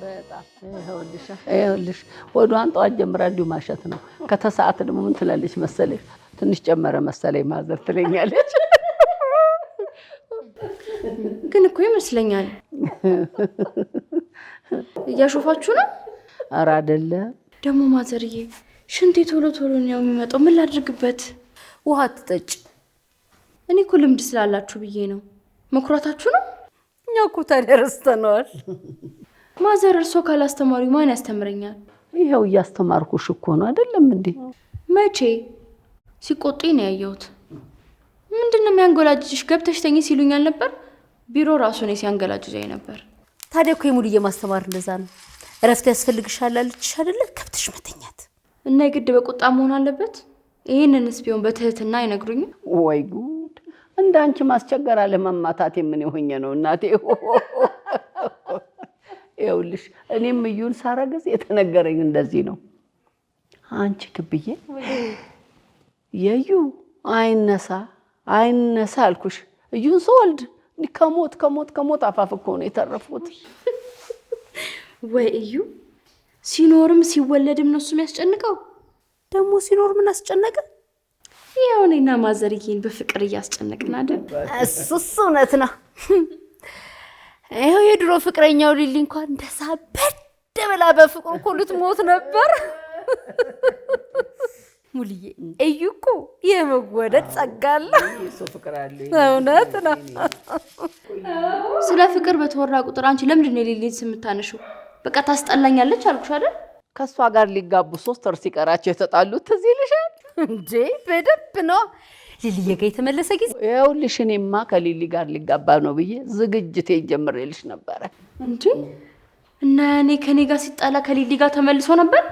በጣም ይኸውልሽ ወዷን ጧት ጀምራ እንዲሁ ማሸት ነው። ከተሰዓት ደግሞ ምን ትላለች መሰለኝ ትንሽ ጨመረ መሰለኝ ማዘር ትለኛለች። ግን እኮ ይመስለኛል እያሾፋችሁ ነው። ኧረ አይደለም ደግሞ ማዘርዬ ሽንቴ ቶሎ ቶሎ ነው የሚመጣው። ምን ላድርግበት? ውሃ ትጠጭ። እኔ እኮ ልምድ ስላላችሁ ብዬ ነው። መኩራታችሁ ነው። እኛ እኮ ተደረስተናል። ማዘር እርሶ ካላስተማሪ ማን ያስተምረኛል? ይኸው እያስተማርኩሽ እኮ ነው አይደለም እንዴ? መቼ ሲቆጡኝ ነው ያየሁት። ምንድነው የሚያንጎላጅሽ? ገብተሽ ተኝ ሲሉኛል ነበር። ቢሮ ራሱ ነው ሲያንገላጅኝ ነበር። ታዲያ እኮ የሙሉዬ ማስተማር እንደዛ ነው። እረፍት ያስፈልግሻል አለችሽ አይደለ? ከብትሽ መተኛት እና የግድ በቁጣ መሆን አለበት? ይሄንንስ ቢሆን በትህትና አይነግሩኝም? ወይ ጉድ! እንዳንቺ ማስቸገር አለ መማታት ምን ይሆኛ ነው እናቴ። ይኸውልሽ እኔም እዩን ሳረግዝ የተነገረኝ እንደዚህ ነው። አንቺ ክብዬ የዩ አይነሳ አልኩሽ። እዩን ስወልድ ከሞት አፋፍ እኮ ነው የተረፉት። ወይ እዩ ሲኖርም ሲወለድም ነው እሱ የሚያስጨንቀው። ደግሞ ሲኖር ምን አስጨነቀ? ያው እኔና ማዘርዬን በፍቅር እያስጨነቅን አይደል? እሱስ እውነት ነው። ይኸው የድሮ ፍቅረኛው ሊሊ እንኳን እንደዛ በደብላ በፍቅሩ እኮ ልትሞት ነበር። ሙሉዬ እዩ እኮ የመወደድ ጸጋ አለ። እውነት ነው። ስለ ፍቅር በተወራ ቁጥር አንቺ ለምንድን ነው ሊሊን ስም የምታነሺው? በቃ ታስጠላኛለች አልኩሽ አይደል? ከሷ ጋር ሊጋቡ 3 ወር ሲቀራቸው የተጣሉት ትዝ ይልሻል እንዴ? በደንብ ነው። ሊሊዬ ጋር የተመለሰ ጊዜ ይኸውልሽ እኔማ ከሊሊ ጋር ሊጋባ ነው ብዬ ዝግጅቴን ጀምሬልሽ ነበረ። እንዴ እና እኔ ከኔ ጋር ሲጣላ ከሊሊ ጋር ተመልሶ ነበር?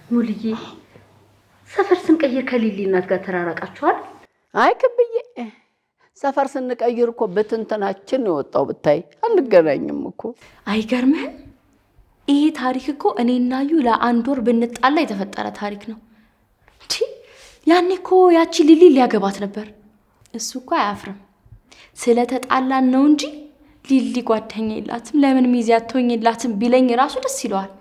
ሙሉዬ ሰፈር ስንቀይር ከሊሊ እናት ጋር ተራራቃችኋል? አይ ክብዬ ሰፈር ስንቀይር እኮ በትንተናችን ነው የወጣው። ብታይ አንገናኝም እኮ። አይገርምህም? ይሄ ታሪክ እኮ እኔና ዩ ለአንድ ወር ብንጣላ የተፈጠረ ታሪክ ነው። እንዴ ያኔ እኮ ያቺ ሊሊ ሊያገባት ነበር። እሱ እኮ አያፍርም። ስለተጣላን ነው እንጂ ሊሊ ጓደኛ የላትም ለምን ሚዜ አትሆኝላትም ቢለኝ ራሱ ደስ ይለዋል።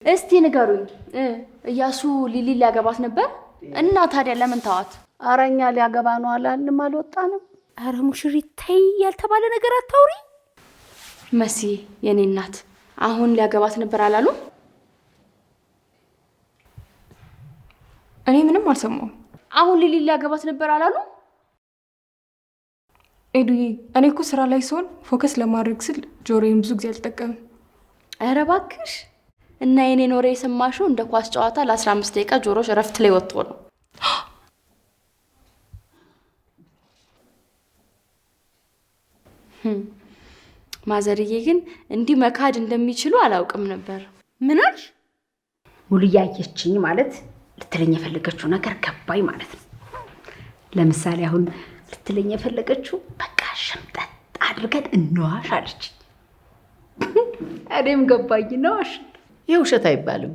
እስቲ ንገሩኝ፣ እያሱ ሊሊ ሊያገባት ነበር እና ታዲያ ለምን ተዋት? አረኛ ሊያገባ ነው አላልንም አልወጣንም። አረ ሙሽሪት ተይ ያልተባለ ነገር አታውሪ። መሲ የኔ እናት አሁን ሊያገባት ነበር አላሉ? እኔ ምንም አልሰማሁም። አሁን ሊሊ ሊያገባት ነበር አላሉ? ኤዱዬ እኔ እኮ ስራ ላይ ስሆን ፎከስ ለማድረግ ስል ጆሮዬን ብዙ ጊዜ አልጠቀምም። ኧረ እባክሽ እና የኔ ኖሬ የሰማሽው እንደ ኳስ ጨዋታ ለ15 ደቂቃ ጆሮሽ እረፍት ላይ ወጥቶ ነው። ማዘርዬ ግን እንዲህ መካድ እንደሚችሉ አላውቅም ነበር። ምን አልሽ? ሙሉዬ አየችኝ ማለት ልትለኝ የፈለገችው ነገር ገባኝ ማለት ነው። ለምሳሌ አሁን ልትለኝ የፈለገችው በቃ ሸምጠጥ አድርገን እንዋሽ አለች። እኔም ገባኝ ነዋሽ። የውሸት አይባልም።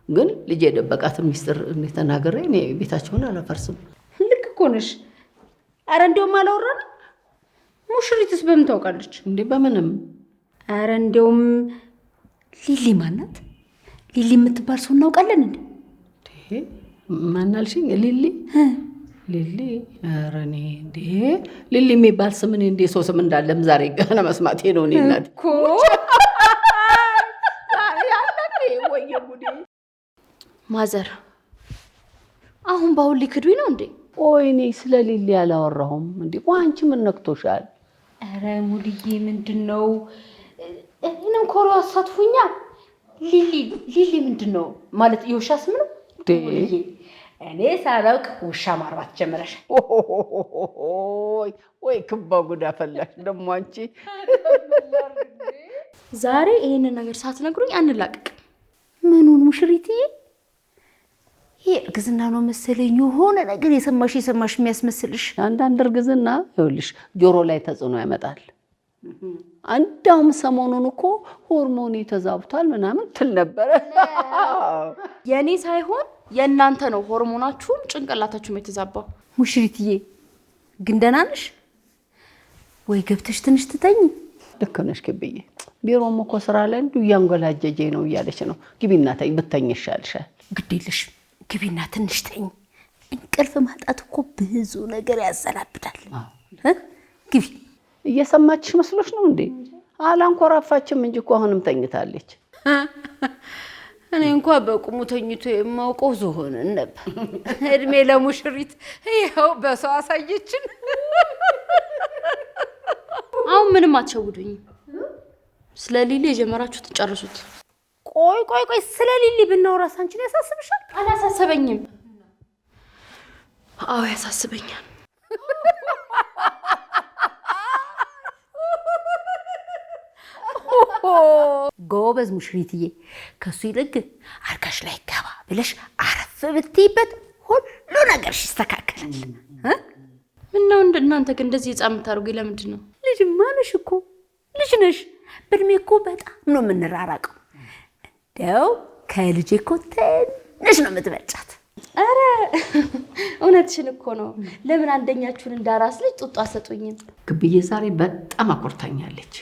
ግን ልጅ የደበቃትን ሚስጥር ተናግሬ እኔ ቤታቸውን አላፈርስም። ልክ እኮ ነሽ። ኧረ እንደውም አላወራንም። ሙሽሪትስ በምን ታውቃለች እንዴ? በምንም። ኧረ እንደውም ሊሊ ማናት? ሊሊ የምትባል ሰው እናውቃለን እንዴ? ማናልሽኝ? ሊሊ ኧረ እኔ እንዴ ሊሊ የሚባል ስም እኔ እንዴ ሰው ስም እንዳለም ዛሬ ገና መስማቴ ነው። እኔ እናት እኮ ማዘር አሁን ባሁን ሊክዱኝ ነው እንዴ? ወይኔ ስለ ሊሊ አላወራሁም እንዴ? አንቺ ምን ነክቶሻል? ኧረ ሙሉዬ ምንድነው? እኔንም ኮሮ አሳትፉኛ። ሊሊ ምንድነው ማለት? የውሻ ስም ነው ሙሉዬ? እኔ ሳላውቅ ውሻ ማርባት ጀመረሻል። ወይ ክባ ጉዳ ፈላሽ ደግሞ አንቺ። ዛሬ ይሄንን ነገር ሳትነግሩኝ አንላቀቅ። ምኑን ሙሽሪትዬ? ይሄ እርግዝና ነው መሰለኝ የሆነ ነገር የሰማሽ የሚያስመስልሽ። አንዳንድ እርግዝና ይኸውልሽ ጆሮ ላይ ተጽዕኖ ያመጣል። አንዳውም ሰሞኑን እኮ ሆርሞኒ ተዛብቷል ምናምን ትል ነበረ። የኔ ሳይሆን የእናንተ ነው ሆርሞናችሁም ጭንቅላታችሁም የተዛባው። ሙሽሪትዬ ግን ደህና ነሽ ወይ? ገብተሽ ትንሽ ትተኝ። ልክ ነሽ ክብዬ። ቢሮም እኮ ስራ ላይ እንዲሁ እያንጎላጀጀኝ ነው እያለች ነው። ግቢና ተኝ፣ ብተኝ ይሻልሻል። ግድ የለሽ ግቢና ትንሽ ተኝ። እንቅልፍ ማጣት እኮ ብዙ ነገር ያዘላብዳል። ግቢ። እየሰማችሽ መስሎሽ ነው እንዴ? አላንኮራፋችም እንጂ እኮ አሁንም ተኝታለች። እኔ እንኳን በቁሙ ተኝቶ የማውቀው ዝሆንን ነበር። እድሜ ለሙሽሪት ይኸው በሰው አሳየችን። አሁን ምንም አትሸውዱኝ። ስለ ሊሊ የጀመራችሁ ትጨርሱት። ቆይ ስለ ሊሊ ብናወራስ አንቺን ያሳስብሻል? አላሳሰበኝም። አዎ ያሳስበኛል። ጎበዝ ሙሽሪትዬ፣ ከሱ ይልቅ አልጋሽ ላይ ገባ ብለሽ አረፍ ብትይበት ሁሉ ነገርሽ ይስተካከላል። ምነው እናንተ ግን እንደዚህ ህፃን የምታደርጉኝ ለምንድን ነው? ልጅማ ነሽ እኮ ልጅ ነሽ። በእድሜ እኮ በጣም ነው የምንራራቀው። እንደው ከልጄ እኮ ትንሽ ነው የምትበልጫት። ኧረ እውነትሽን እኮ ነው። ለምን አንደኛችሁን እንዳራስ ልጅ ጡጦ አሰጡኝም? ግብዬ ዛሬ በጣም አኮርታኛለች።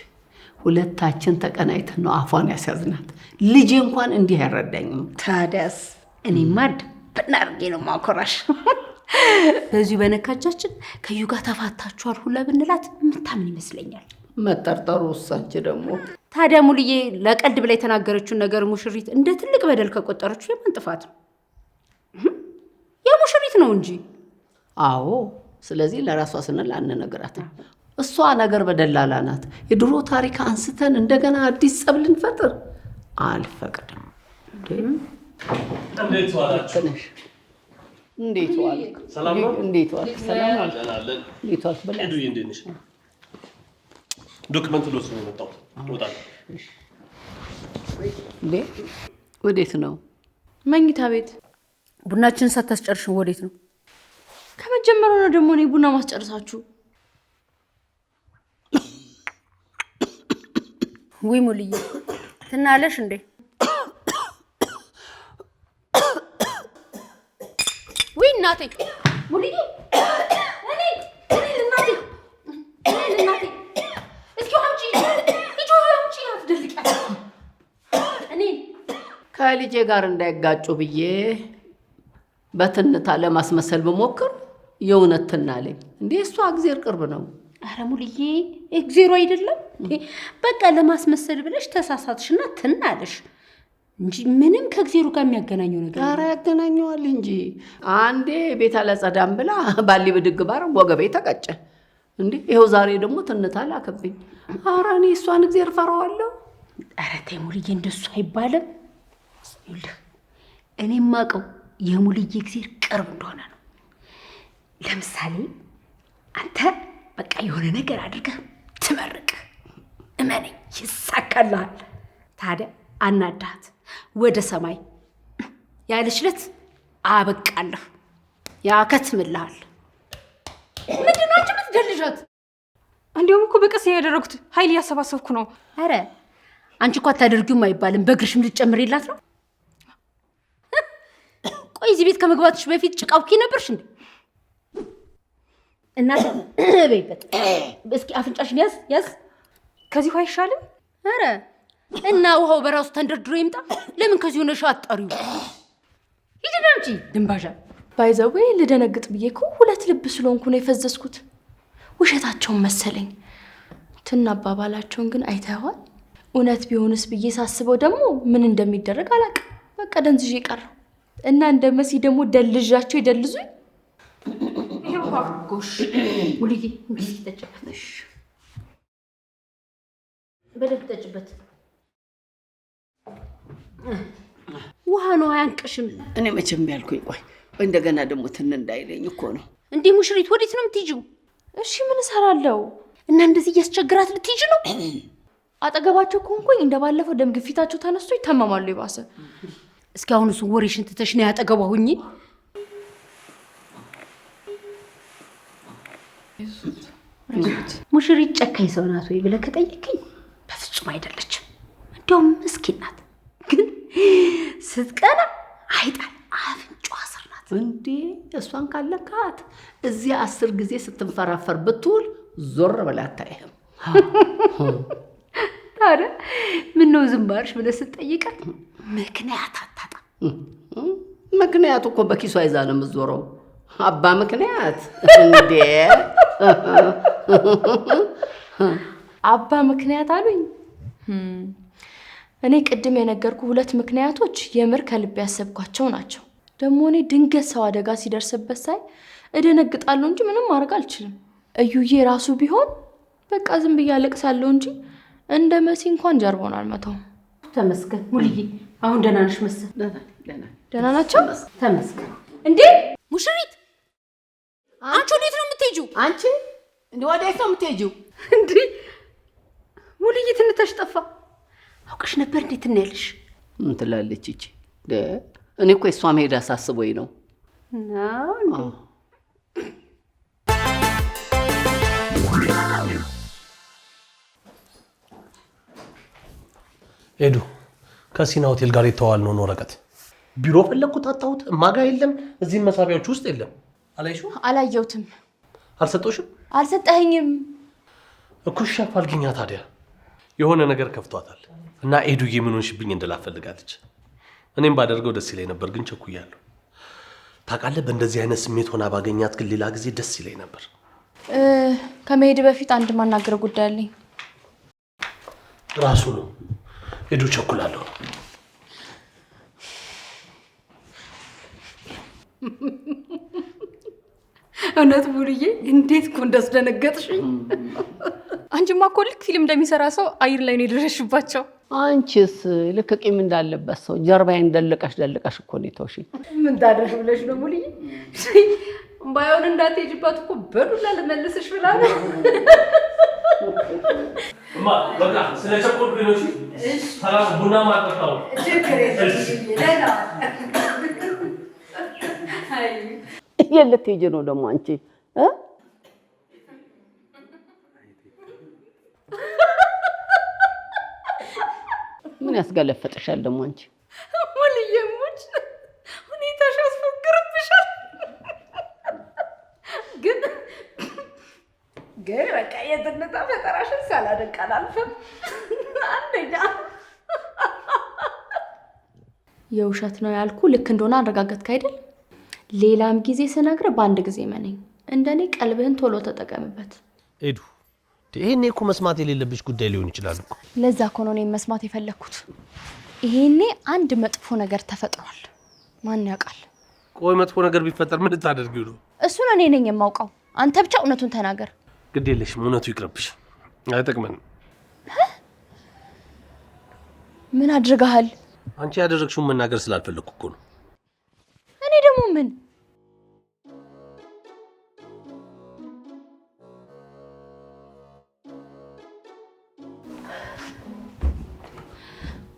ሁለታችን ተቀናይተን ነው አፏን ያስያዝናት። ልጄ እንኳን እንዲህ አይረዳኝም። ታዲያስ እኔማ ድብና አድርጌ ነው ማኮራሽ። በዚሁ በነካጃችን ከዩ ጋር ተፋታችኋል ሁላ ብንላት የምታምን ይመስለኛል። መጠርጠሩ እሳች ደግሞ ታዲያ ሙልዬ ለቀልድ ብላ የተናገረችውን ነገር ሙሽሪት እንደ ትልቅ በደል ከቆጠረችው የማን ጥፋት ነው? የሙሽሪት ነው እንጂ። አዎ፣ ስለዚህ ለራሷ ስንል አንነግራትም። እሷ ነገር በደላላ ናት። የድሮ ታሪክ አንስተን እንደገና አዲስ ጸብ ልንፈጥር አልፈቅድም። እንዴት ዋላችሁ? እንዴት ዋልክ? ሰላም ነው? እንዴት ዋልክ? ሰላም ነው? እንዴት ዋልክ? ሄዱዬ እንዴት ነሽ? ዶክመንት ልወስድ ነው የመጣሁት። እወጣለሁ። እንዴ ወዴት ነው? መኝታ ቤት። ቡናችን ሳታስጨርሽ ወዴት ነው? ከመጀመሪያው ነው ደግሞ እኔ ቡና ማስጨርሳችሁ። ወይ ሙልዬ ትናለሽ እንዴ? ወይ እናቴ ሙልዬ እኔ እናቴ እስኪ አንቺ አትደልቂያት። እኔ ከልጄ ጋር እንዳይጋጩ ብዬ በትንታ ለማስመሰል ብሞክር የእውነት ትናለኝ። እንዴ እሷ እግዜር ቅርብ ነው። አረ ሙልዬ እግዜሩ አይደለም። በቃ ለማስመሰል ብለሽ ተሳሳትሽና ትናለሽ እንጂ ምንም ከእግዜሩ ጋር የሚያገናኘው ነገር ኧረ ያገናኘዋል እንጂ። አንዴ ቤት አላጸዳም ብላ ባሊ ብድግ ባር ወገቤ ተቀጨ። እንዴ ይኸው ዛሬ ደግሞ ትንታ ላከብኝ። ኧረ እኔ እሷን እግዜር ፈራዋለሁ። ኧረ ተይ ሙልዬ እንደሱ አይባልም። እኔ የማውቀው የሙልዬ እግዜር ቅርብ እንደሆነ ነው። ለምሳሌ አንተ በቃ የሆነ ነገር አድርገህ ትመርቅ፣ እመነኝ ይሳካልሃል። ታዲያ አናዳት ወደ ሰማይ ያለችለት አበቃለሁ፣ ያከትምልሃል። ምንድን ነው አንቺ የምትገልዣት? እንዲሁም እኮ በቀስ ያደረኩት ኃይል እያሰባሰብኩ ነው። አረ አንቺ እኮ አታደርጊውም አይባልም። በእግርሽም ልትጨምሪላት ነው። ቆይ እዚህ ቤት ከመግባትሽ በፊት ጭቃውኪ ነበርሽ እንዴ? እናት በይበት እስኪ አፍንጫሽን ያዝ። ከዚህ ውሃ አይሻልም? አረ እና ውሃው በራሱ ተንደርድሮ ይምጣ። ለምን ከዚህ ሆነሽ አጣሪው? ሂጂና አምጪ ድንባዣ። ባይዘዌ ልደነግጥ ብዬ እኮ ሁለት ልብ ስለሆንኩ ነው የፈዘዝኩት። ውሸታቸውን መሰለኝ። ትናባባላቸውን ግን አይተዋል። እውነት ቢሆንስ ብዬ ሳስበው ደግሞ ምን እንደሚደረግ አላውቅም። በቃ ደንዝዤ ቀረሁ እና እንደ መሲ ደግሞ ደልዣቸው ይደልዙኝ። ጎሽ ሙልዬ እንግዲህ ተጨበተሽ በደንብ ተጨበት። ውሃ ነው አያንቅሽም። እኔ መቼም ያልኩኝ ቆይ እንደገና ደግሞ ትን እንዳይለኝ እኮ ነው። እንዴ ሙሽሪት ወዴት ነው የምትሄጂው? እሺ ምን እሰራለሁ? እና እንደዚህ እያስቸግራት ልትሄጂ ነው? አጠገባቸው ከሆንኩኝ እንደባለፈው ደም ግፊታቸው ተነስቶ ይታመማሉ። ይባሰ እስኪ አሁን እሱ ወሬሽን ትተሽ ነው ያጠገቧ ሁኚ። ሙሽሪት ጨካኝ ሰው ናት ወይ ብለህ ከጠየቀኝ በፍጹም አይደለችም። እንደውም ምስኪን ናት። ግን ስትቀና አይጣል አፍንጫዋ ስር ናት። እንዴ እሷን ካለካት እዚህ 10 ጊዜ ስትንፈራፈር ብትውል ዞር ብላ አታይህም። ታዲያ ምነው ዝም ባልሽ ብለህ ስትጠይቃት ምክንያት አታጣም። ምክንያቱ እኮ በኪሷ ይዛ ነው የምትዞረው። አባ ምክንያት እንዴ አባ ምክንያት አሉኝ። እኔ ቅድም የነገርኩ 2 ምክንያቶች የምር ከልብ ያሰብኳቸው ናቸው። ደግሞ እኔ ድንገት ሰው አደጋ ሲደርስበት ሳይ እደነግጣለሁ እንጂ ምንም ማድረግ አልችልም። እዩዬ ራሱ ቢሆን በቃ ዝም ብዬ አለቅሳለሁ እንጂ እንደ መሲ እንኳን ጀርባውን አልመታውም። ተመስገን ሙልዬ፣ አሁን ደህና ነሽ መሰል? ደህና ናቸው። ተመስገን። እንዴ ሙሽሪት አንቺ ወዴት ነው የምትሄጂው? አንቺ እንዴ ወዴት ነው የምትሄጂው? እንዴ ሙልዬ ትንታሽ ጠፋ። አውቀሽ ነበር እንዴት እንያለሽ? ምን ትላለች እቺ? እኔ እኮ እሷ መሄድ አሳስቦኝ ነው። ሄዱ ከሲና ሆቴል ጋር የተዋልነውን ወረቀት ቢሮ ፈለግኩት አጣሁት። እማጋ የለም፣ እዚህም መሳቢያዎች ውስጥ የለም። አላይሽው? አላየሁትም። አልሰጠሽም? አልሰጠኸኝም እኮ እሺ አፋልግኛ። ታዲያ የሆነ ነገር ከፍቷታል እና ኤዱዬ ምን ሆንሽብኝ እንድላፈልጋለች። እኔም ባደርገው ደስ ይለኝ ነበር፣ ግን ቸኩያለሁ። ታውቃለህ፣ በእንደዚህ አይነት ስሜት ሆና ባገኛት ግን ሌላ ጊዜ ደስ ይለኝ ነበር። ከመሄድ በፊት አንድ ማናገረው ጉዳይ አለኝ። ራሱ ነው ኤዱ፣ ቸኩላለሁ። እውነት ሙሉዬ እንዴት እኮ እንዳስደነገጥሽኝ። አንቺማ እኮ ልክ ፊልም እንደሚሰራ ሰው አየር ላይ ነው የደረሽባቸው። አንቺስ ልክ ቂም እንዳለበት ሰው ጀርባዬን ደልቀሽ እኮ ነው የተውሽኝ። ምን ታደርሽ ብለሽ ነው ሙሉዬ? ባይሆን እንዳትሄጂባት እኮ በዱላ ልመልስሽ ብላ ነው። እማ በቃ ስለቸኮልኩኝ ነው። እሺ ሰላም፣ ቡና ማጠጣው። የት ልትሄጂ ነው ደግሞ አንቺ? ምን ያስገለፈጥሻል ደግሞ አንቺ? ሙሉዬ ሙች ሁኔታሽ ያስፎግርብሻል። ግን በቃ የዝንጣ ፈጠራሽን ሳላደንቅ አላልፍም። አንደኛ የውሸት ነው ያልኩ ልክ እንደሆነ አረጋገጥክ አይደል? ሌላም ጊዜ ስነግር በአንድ ጊዜ መነኝ። እንደኔ ቀልብህን ቶሎ ተጠቀምበት። ኤዱ፣ ይሄኔ እኮ መስማት የሌለብሽ ጉዳይ ሊሆን ይችላል እኮ። ለዛ እኮ ነው እኔም መስማት የፈለግኩት። ይሄኔ አንድ መጥፎ ነገር ተፈጥሯል። ማን ያውቃል? ቆይ መጥፎ ነገር ቢፈጠር ምን ልታደርጊው ነው? እሱን እኔ ነኝ የማውቀው። አንተ ብቻ እውነቱን ተናገር። ግድ የለሽም፣ እውነቱ ይቅርብሽ፣ አይጠቅመንም። ምን አድርገሃል? አንቺ ያደረግሽውን መናገር ስላልፈለግኩ እኮ ነው። እኔ ደግሞ ምን?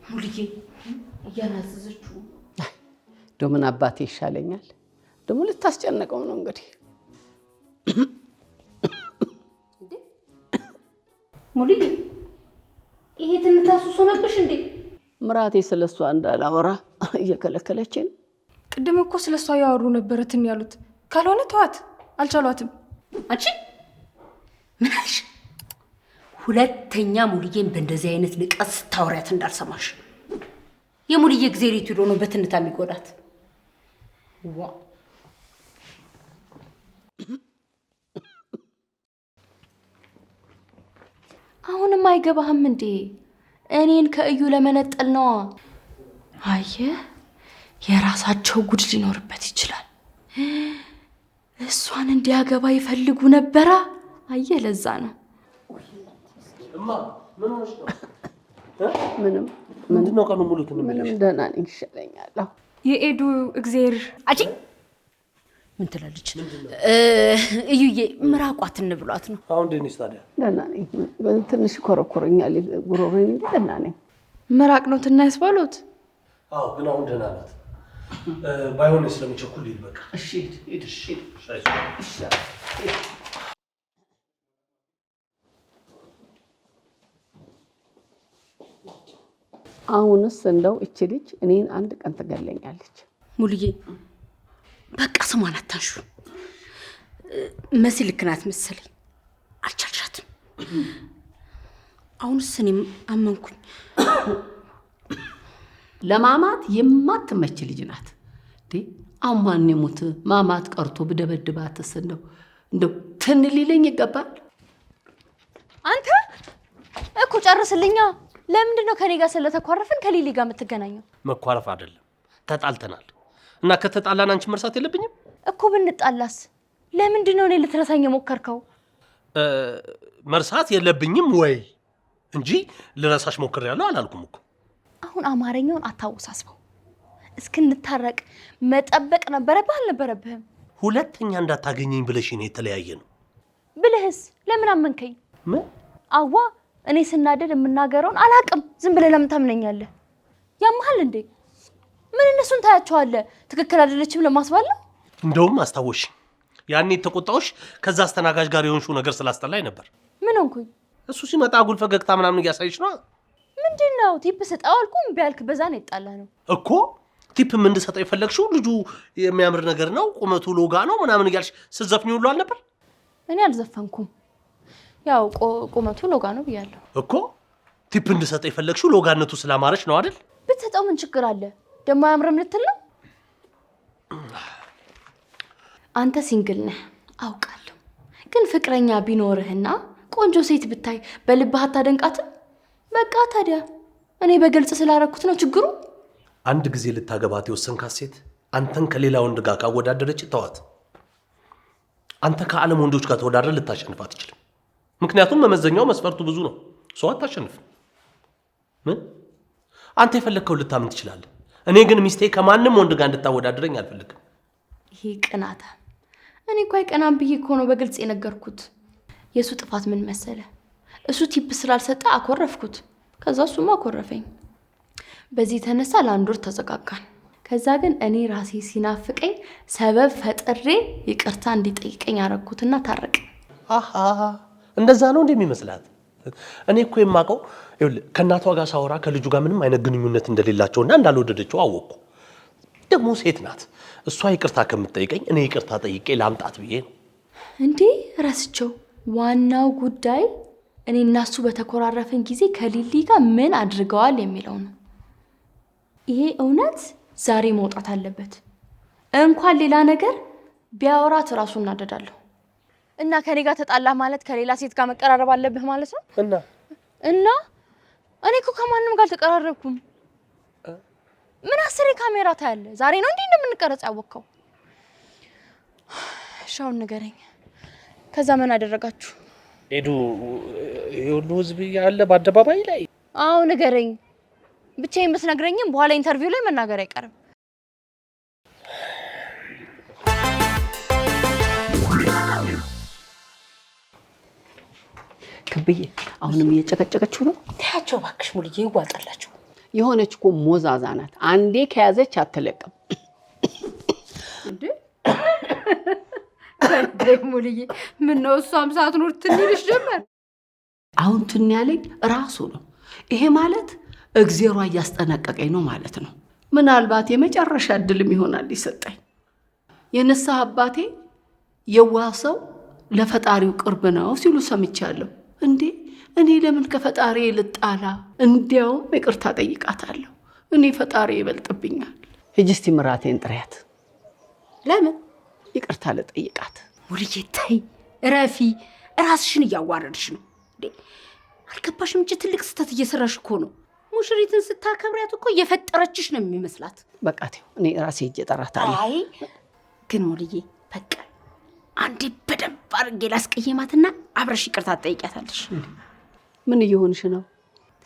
ሙሉዬ እያናዘዘችው እንደው ምን አባቴ ይሻለኛል? ደግሞ ልታስጨነቀው ነው እንግዲህ። ሙሉዬ ይሄ ትንታሱ ሆነብሽ እንዴ? ምራቴ ስለሷ እንዳላወራ እየከለከለችኝ። ቅድም እኮ ስለሷ ያወሩ ነበር እንትን ያሉት። ካልሆነ ተዋት፣ አልቻሏትም። አንቺ ምን አልሽ? ሁለተኛ ሙሉዬን በእንደዚህ አይነት ንቀት ስታወሪያት እንዳልሰማሽ። የሙሉዬ ጊዜ ሪት ሄዶ ነው በትንታ የሚጎዳት። ዋ አሁንም አይገባህም እንዴ? እኔን ከእዩ ለመነጠል ነዋ። አየህ፣ የራሳቸው ጉድ ሊኖርበት ይችላል። እሷን እንዲያገባ ይፈልጉ ነበራ። አየህ፣ ለዛ ነው። እማ ምን ሆነሽ ነው? ምንም ምንድን ነው ቀኑ ሙሉ ትንሽ? ምንም ደህና ነኝ፣ ይሻለኛል። የኤዱ እግዜር አጂ ምን ትላለች? እዩዬ ምራቋት እንብሏት ነው። አሁን ደህና ታዲያ? ደህና ነኝ። ትንሽ ኮረኮረኛል ጉሮሮዬን፣ ደህና ነኝ። ምራቅ ነው ትናይስ ባሉት። አዎ፣ ግን አሁን ደህና ናት። ባይሆን ስለሚቸኩል ልሂድ በቃ። እሺ ሂድ። እሺ አሁንስ እንደው እቺ ልጅ እኔን አንድ ቀን ትገለኛለች። ሙሉዬ በቃ ስሟን አታንሹ። መሲ ልክ ናት መሰለኝ፣ አልቻልሻትም። አሁንስ እኔም አመንኩኝ። ለማማት የማትመች ልጅ ናት። አሁን ማን የሙት ማማት ቀርቶ ብደበድባትስ እንደው ትን ሊለኝ ይገባል። አንተ እኮ ጨርስልኛ። ለምንድን ነው ከኔ ጋር ስለተኳረፍን ከሊሊ ጋር የምትገናኘው? መኳረፍ አይደለም ተጣልተናል። እና ከተጣላን አንቺ መርሳት የለብኝም እኮ። ብንጣላስ ለምንድን ነው እኔ ልትረሳኝ የሞከርከው? መርሳት የለብኝም ወይ እንጂ ልረሳሽ ሞክሬያለሁ አላልኩም እኮ። አሁን አማርኛውን አታወሳስበው። እስክንታረቅ መጠበቅ ነበረብህ አልነበረብህም? ሁለተኛ እንዳታገኘኝ ብለሽ ነው የተለያየ ነው ብለህስ ለምን አመንከኝ? ምን አዋ እኔ ስናደድ የምናገረውን አላቅም። ዝም ብለህ ለምን ታምነኛለህ? ያመሃል እንዴ? ምን እነሱን ታያቸዋለህ? ትክክል አይደለችም ለማስባል ነው። እንደውም አስታወሽ ያኔ ተቆጣውሽ ከዛ አስተናጋጅ ጋር የሆንሽው ነገር ስላስጠላኝ ነበር። ምን ሆንኩኝ? እሱ ሲመጣ አጉል ፈገግታ ምናምን እያሳይሽ ነው። ምንድነው? ቲፕ ስጠው አልኩህ እምቢ አልክ። በዛ ነው የጣላ ነው እኮ። ቲፕ ምን እንድሰጠው የፈለግሽው? ልጁ የሚያምር ነገር ነው፣ ቁመቱ ሎጋ ነው ምናምን እያልሽ ስትዘፍኝ ሁሉ አልነበር? እኔ አልዘፈንኩም። ያው ቁመቱ ሎጋ ነው ብያለሁ እኮ። ቲፕ እንድሰጠው የፈለግሽው ሎጋነቱ ስላማረች ነው አይደል? ብትሰጠው ምን ችግር አለ? ደሞ አያምርም ልትል ነው? አንተ ሲንግል ነህ አውቃለሁ፣ ግን ፍቅረኛ ቢኖርህና ቆንጆ ሴት ብታይ በልብህ አታደንቃትም? በቃ ታዲያ እኔ በግልጽ ስላረኩት ነው ችግሩ። አንድ ጊዜ ልታገባት የወሰንካት ሴት አንተን ከሌላ ወንድ ጋር ካወዳደረች ተዋት። አንተ ከዓለም ወንዶች ጋር ተወዳደረ ልታሸንፍ አትችልም። ምክንያቱም መመዘኛው መስፈርቱ ብዙ ነው። ሰው አታሸንፍም። አንተ የፈለግከው ልታምን ትችላለህ። እኔ ግን ሚስቴ ከማንም ወንድ ጋር እንድታወዳደረኝ አልፈልግም። ይሄ ቅናታ። እኔ እኮ አይቀናም ብዬ እኮ ነው በግልጽ የነገርኩት። የእሱ ጥፋት ምን መሰለ? እሱ ቲፕ ስላልሰጠ አኮረፍኩት። ከዛ እሱም አኮረፈኝ። በዚህ የተነሳ ለአንድ ወር ተዘጋጋን። ከዛ ግን እኔ ራሴ ሲናፍቀኝ ሰበብ ፈጥሬ ይቅርታ እንዲጠይቀኝ አረኩትና ታረቅ። አሃ እንደዛ ነው እንደሚመስላት። እኔ እኮ የማውቀው ከእናቷ ጋር ሳወራ ከልጁ ጋር ምንም አይነት ግንኙነት እንደሌላቸውና እንዳልወደደችው አወቅኩ። ደግሞ ሴት ናት። እሷ ይቅርታ ከምትጠይቀኝ እኔ ይቅርታ ጠይቄ ላምጣት ብዬ ነው። እንዴ ረስቸው። ዋናው ጉዳይ እኔ እና እሱ በተኮራረፍን ጊዜ ከሊሊ ጋር ምን አድርገዋል የሚለው ነው። ይሄ እውነት ዛሬ መውጣት አለበት። እንኳን ሌላ ነገር ቢያወራት ራሱ እናደዳለሁ። እና ከኔ ጋር ተጣላ ማለት ከሌላ ሴት ጋር መቀራረብ አለብህ ማለት ነው? እና እኔ እኮ ከማንም ጋር አልተቀራረብኩም። ምን አስሬ ካሜራ ታያለ? ዛሬ ነው እንዴ እንደምንቀረጽ ያወቅከው? ሻውን ንገረኝ። ከዛ ምን አደረጋችሁ? ሄዱ የሁሉ ህዝብ ያለ በአደባባይ ላይ? አዎ ንገረኝ። ብቻዬን ብትነግረኝም በኋላ ኢንተርቪው ላይ መናገር አይቀርም። ክብዬ አሁንም እየጨቀጨቀችው ነው። ታያቸው እባክሽ ሙሉዬ፣ ይዋጣላችሁ። የሆነች እኮ ሞዛዛ ናት። አንዴ ከያዘች አትለቅም። እንዴ ሙሉዬ፣ ምን ነው እሷም ሳትኖር ትንልሽ ጀመር? አሁን ትን ያለኝ ራሱ ነው። ይሄ ማለት እግዚአብሔር እያስጠነቀቀኝ ነው ማለት ነው። ምናልባት የመጨረሻ እድልም ይሆናል ይሰጠኝ። የንስሐ አባቴ የዋህ ሰው ለፈጣሪው ቅርብ ነው ሲሉ ሰምቻለሁ። እንዴ እኔ ለምን ከፈጣሪ ልጣላ? እንዲያውም ይቅርታ ጠይቃታለሁ። እኔ ፈጣሪ ይበልጥብኛል። ሂጂ እስቲ ምራቴን ጥሪያት። ለምን ይቅርታ ልጠይቃት? ሙሉዬ ተይ ረፊ፣ ራስሽን እያዋረድሽ ነው እንዴ። አልገባሽም? እንጂ ትልቅ ስህተት እየሰራሽ እኮ ነው። ሙሽሪትን ስታከብሪያት እኮ እየፈጠረችሽ ነው የሚመስላት። በቃ ተይው፣ እኔ ራሴ ሂጅ እጠራታለሁ። አይ ግን ሙሉዬ በቃ አንዴ በደንብ አድርጌ ላስቀየማትና አብረሽ ይቅርታ ትጠይቂያታለሽ። ምን እየሆንሽ ነው?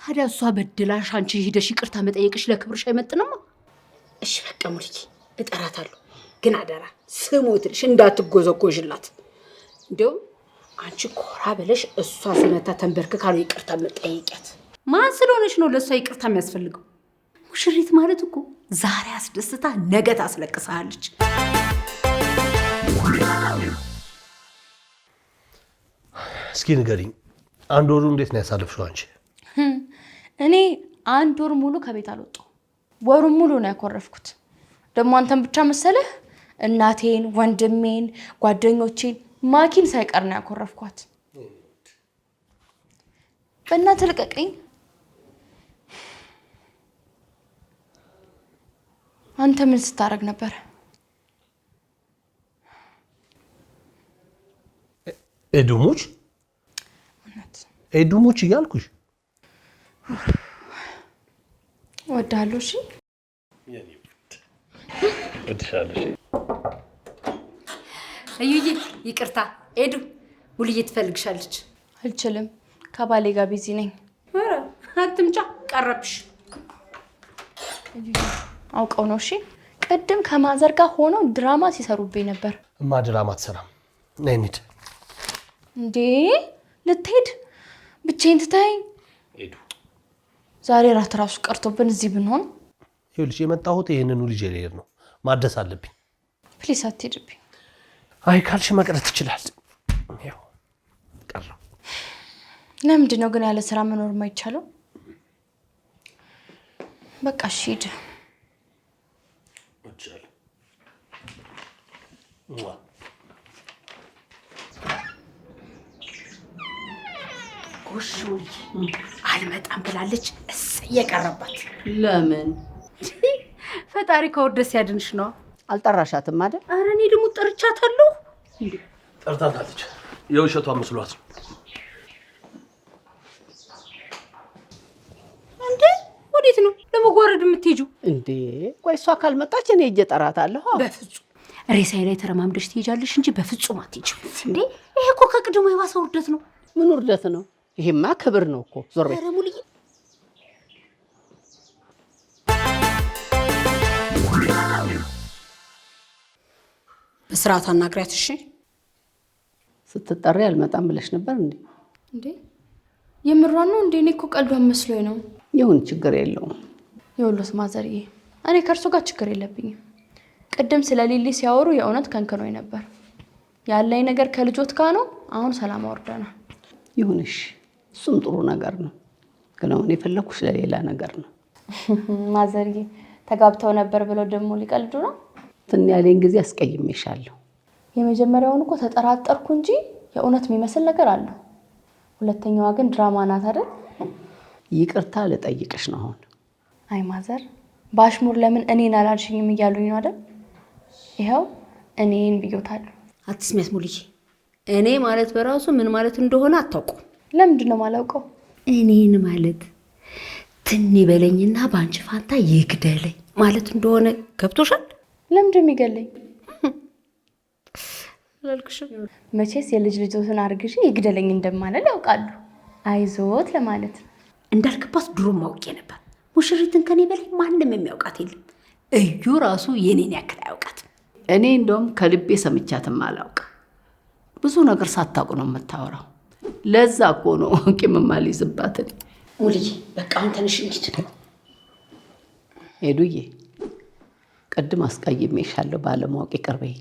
ታዲያ እሷ በድላሽ አንቺ ሄደሽ ይቅርታ መጠየቅሽ ለክብርሽ አይመጥንም? እሺ በቃ ሙሉዬ እጠራታለሁ፣ ግን አደራ ስሞትልሽ እንዳትጎዘጎዥላት። እንዲያውም አንቺ ኮራ ብለሽ እሷ ሲመታ ተንበርክካ ነው ይቅርታ መጠየቂያት። ማን ስለሆነሽ ነው ለእሷ ይቅርታ የሚያስፈልገው? ሙሽሪት ማለት እኮ ዛሬ አስደስታ ነገ ታስለቅሳለች። እስኪ ንገሪኝ፣ አንድ ወሩ እንዴት ነው ያሳለፍሽው አንቺ? እኔ 1 ወር ሙሉ ከቤት አልወጣሁም። ወሩን ሙሉ ነው ያኮረፍኩት። ደግሞ አንተን ብቻ መሰለህ? እናቴን፣ ወንድሜን፣ ጓደኞቼን ማኪን ሳይቀር ነው ያኮረፍኳት። በእናትህ ልቀቀኝ። አንተ ምን ስታረግ ነበር? ኤዱሙች ኤዱሙች እያልኩሽ እወድሃለሁ። እሺ እወድሻለሁ። እዩዬ ይቅርታ፣ ኤዱ ሙልዬ ትፈልግሻለች። አልችልም፣ ከባሌ ጋር ቢዚ ነኝ። ኧረ አትምጫ፣ ቀረብሽ። አውቀው ነው። እሺ ቅድም ከማዘር ጋር ሆነው ድራማ ሲሰሩብኝ ነበር። እማ ድራማ አትሰራም። ነይ እንሂድ። እንዴ ልትሄድ? ብቻዬን ትተኸኝ? ሄዱ። ዛሬ ራት ራሱ ቀርቶብን እዚህ ብንሆን። ይኸውልሽ የመጣሁት ይሄንኑ ልጅ ልሄድ ነው። ማደስ አለብኝ። ፕሊስ አትሄድብኝ። አይ ካልሽ መቅረት ይችላል። ያው ቀረው። ለምንድን ነው ግን ያለ ስራ መኖር የማይቻለው? በቃ እሺ ሂድ። ጎሽ አልመጣም ብላለች። እየቀረባት ለምን? ፈጣሪ ከወደስ ያድንሽ ነው። አልጠራሻትም አይደል? ኧረ እኔ ደግሞ ጠርቻታለሁ። ጠርታታለች። የውሸቷ መስሏት ነው። እንዴ ወዴት ነው ለመጓረድ የምትሄጂው? እንዴ ቆይ እሷ ካልመጣች እኔ ሂጅ እጠራታለሁ። በፍጹም ሬሳዬ ላይ ተረማምደሽ ትሄጃለሽ እንጂ በፍጹም አትሄጂም። እንዴ ይሄ እኮ ከቅድሞ የባሰ ውርደት ነው። ምን ውርደት ነው? ይሄማ ክብር ነው እኮ። ዞር በይ። ኧረ ሙልዬ በስርዓት አናግሪያት እሺ። ስትጠሪ አልመጣም ብለሽ ነበር እንዴ? እንዴ የምሯን ነው እንዴ? እኔ እኮ ቀልዷን መስሎኝ ነው። ይሁን ችግር የለውም። የወሎስ ማዘርዬ፣ እኔ ከእርሱ ጋር ችግር የለብኝም። ቅድም ስለ ሊሊ ሲያወሩ የእውነት ከንክኖኝ ነበር። ያለኝ ነገር ከልጆት ጋር ነው። አሁን ሰላም አወርደናል። ይሁንሽ፣ እሱም ጥሩ ነገር ነው። ግን አሁን የፈለኩሽ ለሌላ ነገር ነው። ማዘርዬ ተጋብተው ነበር ብለው ደግሞ ሊቀልዱ ነው። ትን ያለኝ ጊዜ አስቀይሜሻለሁ። የመጀመሪያውን እኮ ተጠራጠርኩ እንጂ የእውነት የሚመስል ነገር አለው። ሁለተኛዋ ግን ድራማ ናት አይደል? ይቅርታ ልጠይቅሽ ነው አሁን። አይ ማዘር፣ ባሽሙር ለምን እኔን አላልሽኝም እያሉኝ ነው አይደል? ይኸው እኔን ብዮታለሁ። አትስሚያት ሙልዬ። እኔ ማለት በራሱ ምን ማለት እንደሆነ አታውቁም። ለምንድን ነው የማላውቀው? እኔን ማለት ትን ይበለኝና በአንቺ ፋንታ ይግደለኝ ማለት እንደሆነ ገብቶሻል? ለምንድን ነው የሚገለኝ? አላልኩሽም? መቼስ የልጅ ልጆትን አርግሽ ይግደለኝ እንደማለል ያውቃሉ። አይዞት ለማለት ነው። እንዳልክባት ድሮም ማውቄ ነበር። ሙሽሪትን ከኔ በላይ ማንም የሚያውቃት የለም። እዩ ራሱ የኔን ያክል አያውቃትም። እኔ እንደውም ከልቤ ሰምቻትም አላውቅም። ብዙ ነገር ሳታውቅ ነው የምታወራው። ለዛ እኮ ነው ቂም የማልይዝባት። ሙልዬ በቃ አሁን ተነሽ እንሂድ። ሄዱዬ ቅድም አስቀይሜሻለሁ፣ ባለማወቅ ይቅር በይኝ።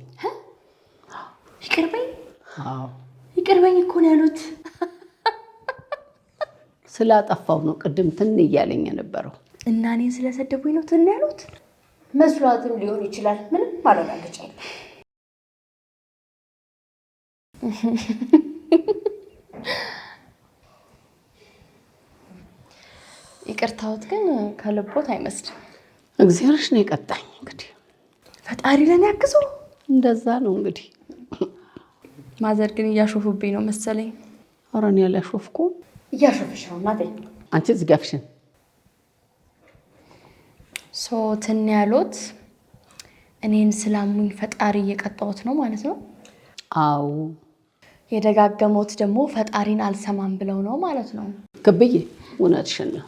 ይቅር በይኝ? አዎ ይቅር በይኝ እኮ ነው ያሉት። ስላጠፋው ነው ቅድም ትን እያለኝ የነበረው። እና እኔን ስለሰደቡኝ ነው ትን ያሉት? መስሏትም ሊሆን ይችላል። ምንም ማረጋገጫ የለም። ይቅርታዎት ግን ከልቦት አይመስልም። እግዚአብሔርሽ ነው የቀጣኝ። እንግዲህ ፈጣሪ ለኔ ያግዞ። እንደዛ ነው እንግዲህ። ማዘር ግን እያሾፉብኝ ነው መሰለኝ። ኧረ እኔ አላሾፍኩም። እያሾፈሽ ነው እናቴ። አንቺ ዝጋፍሽን። ትን ያሉት እኔን ስላሙኝ ፈጣሪ እየቀጣሁት ነው ማለት ነው? አዎ። የደጋገሙት ደግሞ ፈጣሪን አልሰማም ብለው ነው ማለት ነው? ክብዬ እውነትሽን ነው።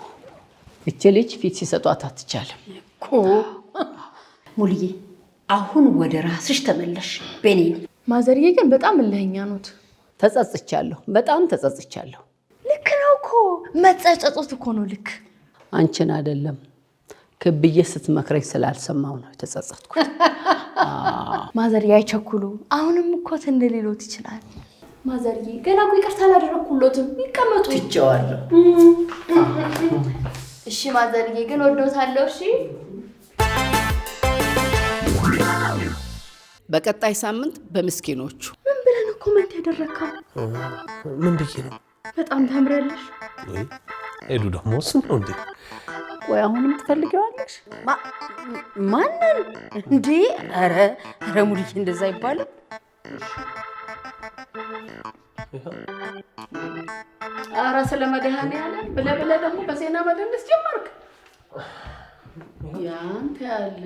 እቺ ልጅ ፊት ሲሰጧት አትቻልም እኮ። ሙልዬ አሁን ወደ ራስሽ ተመለሽ። በኔ ማዘርዬ ግን በጣም እልህኛ ኖት። ተጸጽቻለሁ፣ በጣም ተጸጽቻለሁ። ልክ ነው እኮ መጸጸቶት እኮ ነው ልክ። አንቺን አይደለም ክብዬ ስትመክረኝ ስላልሰማው ነው የተጸጸትኩት። ማዘርዬ አይቸኩሉ። አሁንም እኮ ትንሊሎት ይችላል። ማዘርዬ ገና እኮ ይቅርታ አላደረኩሎትም። ይቀመጡ። ትቼዋለሁ። እሺ ማዘርዬ ግን ወዶታለሁ። እሺ በቀጣይ ሳምንት በምስኪኖቹ ምን ብለህ ነው ኮሜንት ያደረግከው? ምን ብዬ ነው? በጣም ታምራለሽ። ሄዱ ደግሞ እሱን ነው እንዴ? ወይ አሁንም ትፈልጊዋለሽ? ማንን እንዴ? ኧረ ሙሉዬ እንደዛ አይባልም። ኧረ ስለ መድኃኒዓለም ብለህ ደግሞ በዜና መደነስ ጀመርክ። ያንተ ያለ